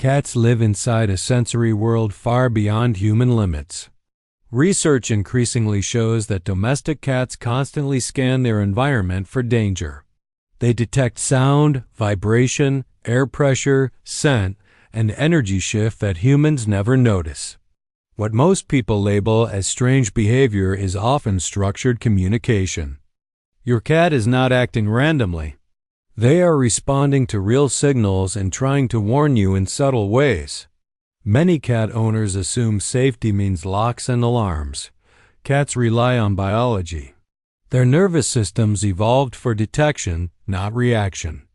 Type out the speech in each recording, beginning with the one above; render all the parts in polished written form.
Cats live inside a sensory world far beyond human limits. Research increasingly shows that domestic cats constantly scan their environment for danger. They detect sound, vibration, air pressure, scent, and energy shift that humans never notice. What most people label as strange behavior is often structured communication. Your cat is not acting randomly. They are responding to real signals and trying to warn you in subtle ways. Many cat owners assume safety means locks and alarms. Cats rely on biology. Their nervous systems evolved for detection, not reaction.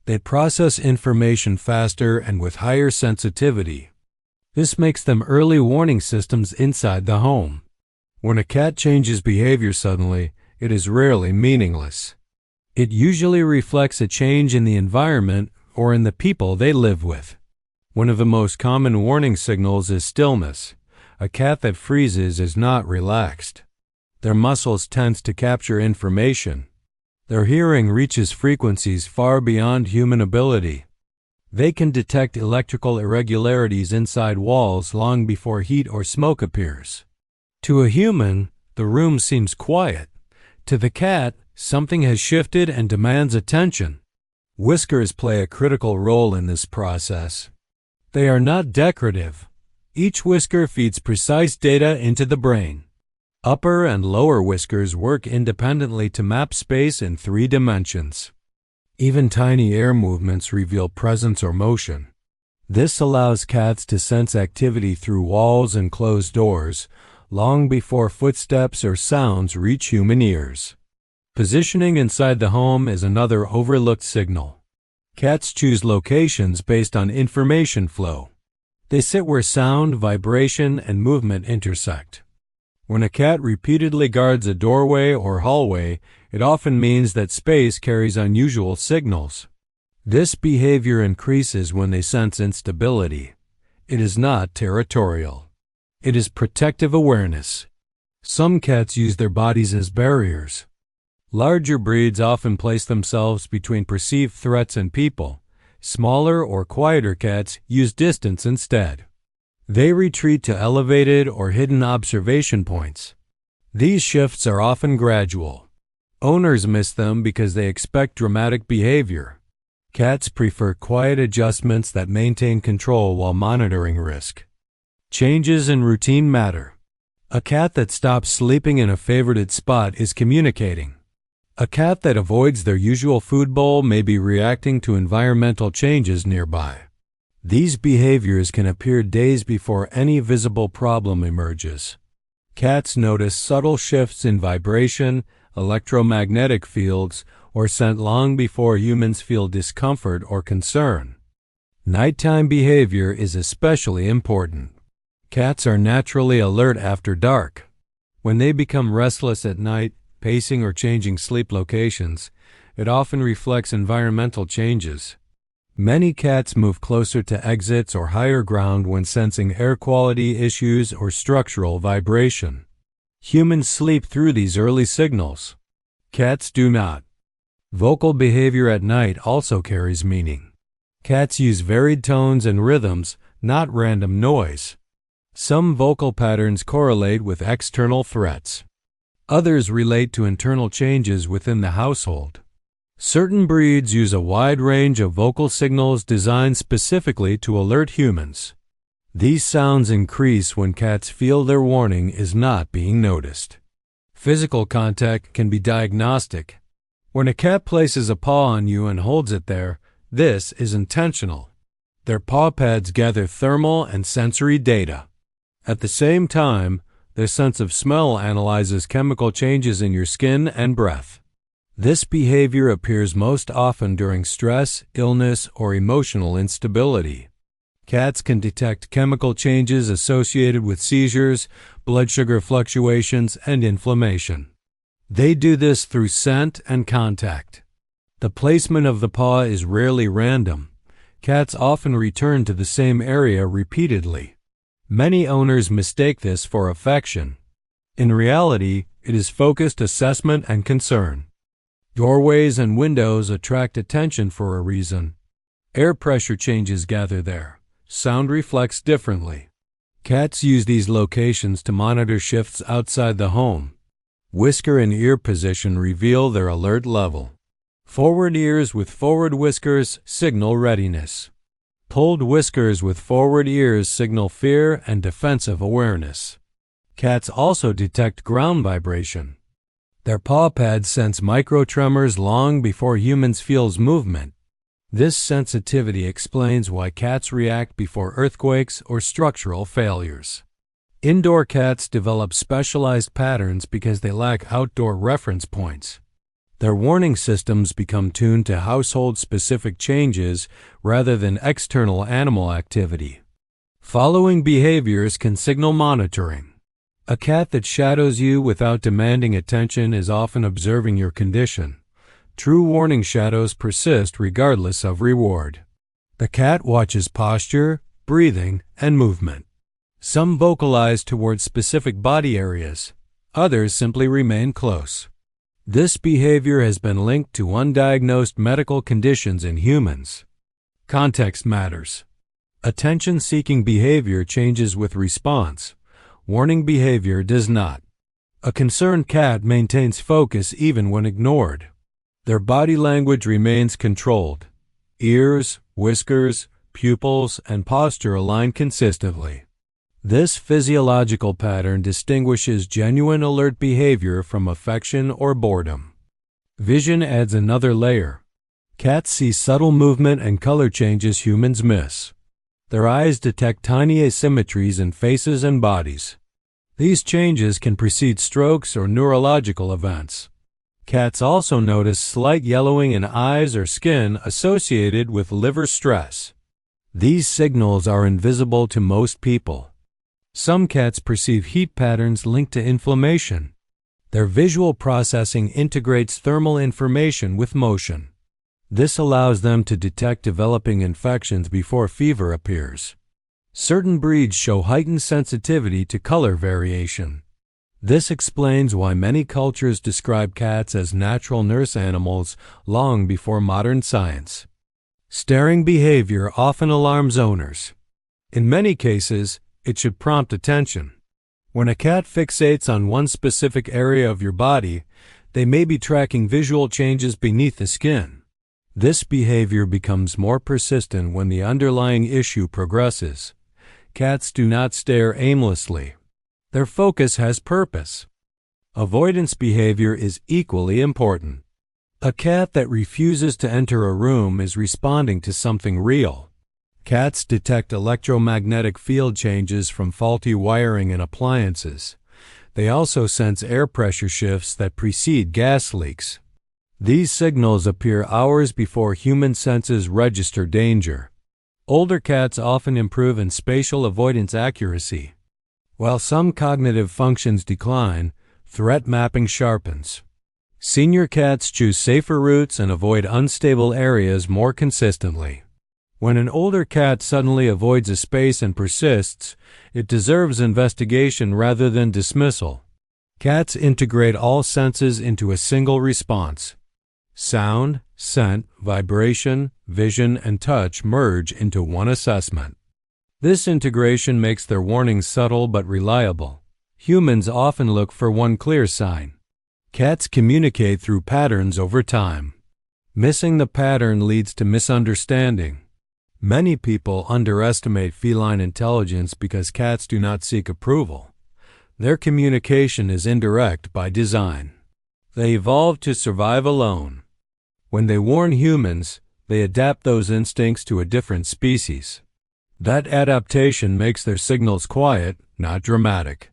They process information faster and with higher sensitivity. This makes them early warning systems inside the home. When a cat changes behavior suddenly, it is rarely meaningless. It usually reflects a change in the environment or in the people they live with. One of the most common warning signals is stillness. A cat that freezes is not relaxed. Their muscles tense to capture information. Their hearing reaches frequencies far beyond human ability. They can detect electrical irregularities inside walls long before heat or smoke appears. To a human, the room seems quiet. To the cat, something has shifted and demands attention. Whiskers play a critical role in this process. They are not decorative. Each whisker feeds precise data into the brain. Upper and lower whiskers work independently to map space in 3 dimensions. Even tiny air movements reveal presence or motion. This allows cats to sense activity through walls and closed doors, long before footsteps or sounds reach human ears. Positioning inside the home is another overlooked signal. Cats choose locations based on information flow. They sit where sound, vibration, and movement intersect. When a cat repeatedly guards a doorway or hallway, it often means that space carries unusual signals. This behavior increases when they sense instability. It is not territorial. It is protective awareness. Some cats use their bodies as barriers. Larger breeds often place themselves between perceived threats and people. Smaller or quieter cats use distance instead. They retreat to elevated or hidden observation points. These shifts are often gradual. Owners miss them because they expect dramatic behavior. Cats prefer quiet adjustments that maintain control while monitoring risk. Changes in routine matter. A cat that stops sleeping in a favorited spot is communicating. A cat that avoids their usual food bowl may be reacting to environmental changes nearby. These behaviors can appear days before any visible problem emerges. Cats notice subtle shifts in vibration, electromagnetic fields, or scent long before humans feel discomfort or concern. Nighttime behavior is especially important. Cats are naturally alert after dark. When they become restless at night, pacing or changing sleep locations, it often reflects environmental changes. Many cats move closer to exits or higher ground when sensing air quality issues or structural vibration. Humans sleep through these early signals. Cats do not. Vocal behavior at night also carries meaning. Cats use varied tones and rhythms, not random noise. Some vocal patterns correlate with external threats. Others relate to internal changes within the household. Certain breeds use a wide range of vocal signals designed specifically to alert humans. These sounds increase when cats feel their warning is not being noticed. Physical contact can be diagnostic. When a cat places a paw on you and holds it there, this is intentional. Their paw pads gather thermal and sensory data. At the same time, their sense of smell analyzes chemical changes in your skin and breath. This behavior appears most often during stress, illness, or emotional instability. Cats can detect chemical changes associated with seizures, blood sugar fluctuations, and inflammation. They do this through scent and contact. The placement of the paw is rarely random. Cats often return to the same area repeatedly. Many owners mistake this for affection. In reality, it is focused assessment and concern. Doorways and windows attract attention for a reason. Air pressure changes gather there. sound reflects differently. Cats use these locations to monitor shifts outside the home. Whisker and ear position reveal their alert level. Forward ears with forward whiskers signal readiness. Pulled whiskers with forward ears signal fear and defensive awareness. Cats also detect ground vibration. Their paw pads sense microtremors long before humans feel movement. This sensitivity explains why cats react before earthquakes or structural failures. Indoor cats develop specialized patterns because they lack outdoor reference points. Their warning systems become tuned to household-specific changes rather than external animal activity. Following behaviors can signal monitoring. A cat that shadows you without demanding attention is often observing your condition. True warning shadows persist regardless of reward. The cat watches posture, breathing, and movement. Some vocalize towards specific body areas. Others simply remain close. This behavior has been linked to undiagnosed medical conditions in humans. Context matters. Attention-seeking behavior changes with response. Warning behavior does not. A concerned cat maintains focus even when ignored. Their body language remains controlled. Ears, whiskers, pupils, and posture align consistently. This physiological pattern distinguishes genuine alert behavior from affection or boredom. Vision adds another layer. Cats see subtle movement and color changes humans miss. Their eyes detect tiny asymmetries in faces and bodies. These changes can precede strokes or neurological events. Cats also notice slight yellowing in eyes or skin associated with liver stress. These signals are invisible to most people. Some cats perceive heat patterns linked to inflammation. Their visual processing integrates thermal information with motion. This allows them to detect developing infections before fever appears. Certain breeds show heightened sensitivity to color variation. This explains why many cultures describe cats as natural nurse animals long before modern science. Staring behavior often alarms owners. In many cases, it should prompt attention. When a cat fixates on one specific area of your body, they may be tracking visual changes beneath the skin. This behavior becomes more persistent when the underlying issue progresses. Cats do not stare aimlessly. Their focus has purpose. Avoidance behavior is equally important. A cat that refuses to enter a room is responding to something real. Cats detect electromagnetic field changes from faulty wiring in appliances. They also sense air pressure shifts that precede gas leaks. These signals appear hours before human senses register danger. Older cats often improve in spatial avoidance accuracy. While some cognitive functions decline, threat mapping sharpens. Senior cats choose safer routes and avoid unstable areas more consistently. When an older cat suddenly avoids a space and persists, it deserves investigation rather than dismissal. Cats integrate all senses into a single response. Sound, scent, vibration, vision, and touch merge into one assessment. This integration makes their warnings subtle but reliable. Humans often look for one clear sign. Cats communicate through patterns over time. Missing the pattern leads to misunderstanding. Many people underestimate feline intelligence because cats do not seek approval. Their communication is indirect by design. They evolved to survive alone. When they warn humans, they adapt those instincts to a different species. That adaptation makes their signals quiet, not dramatic.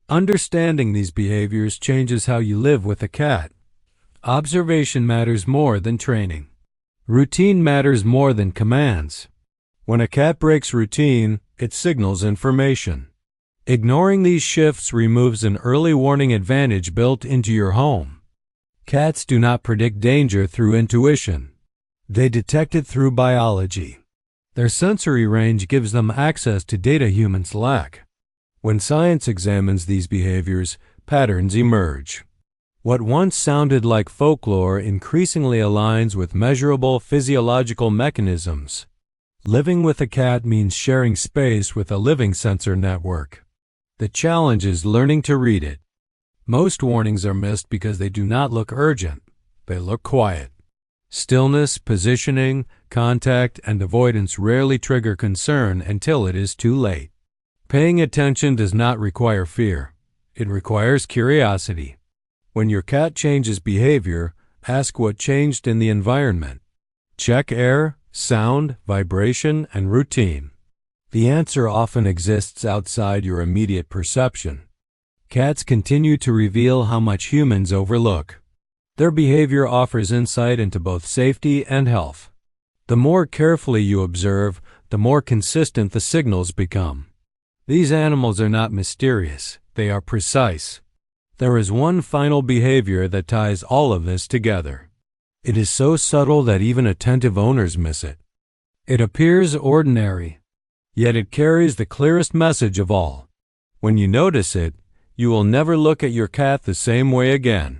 Understanding these behaviors changes how you live with a cat. Observation matters more than training. Routine matters more than commands. When a cat breaks routine, it signals information. Ignoring these shifts removes an early warning advantage built into your home. Cats do not predict danger through intuition. They detect it through biology. Their sensory range gives them access to data humans lack. When science examines these behaviors, patterns emerge. What once sounded like folklore increasingly aligns with measurable physiological mechanisms. Living with a cat means sharing space with a living sensor network. The challenge is learning to read it. Most warnings are missed because they do not look urgent. They look quiet. Stillness, positioning, contact, and avoidance rarely trigger concern until it is too late. Paying attention does not require fear. It requires curiosity. When your cat changes behavior, ask what changed in the environment. Check air, sound, vibration, and routine. The answer often exists outside your immediate perception. Cats continue to reveal how much humans overlook. Their behavior offers insight into both safety and health. The more carefully you observe, the more consistent the signals become. These animals are not mysterious, they are precise. There is one final behavior that ties all of this together. It is so subtle that even attentive owners miss it. It appears ordinary, yet it carries the clearest message of all. When you notice it, you will never look at your cat the same way again.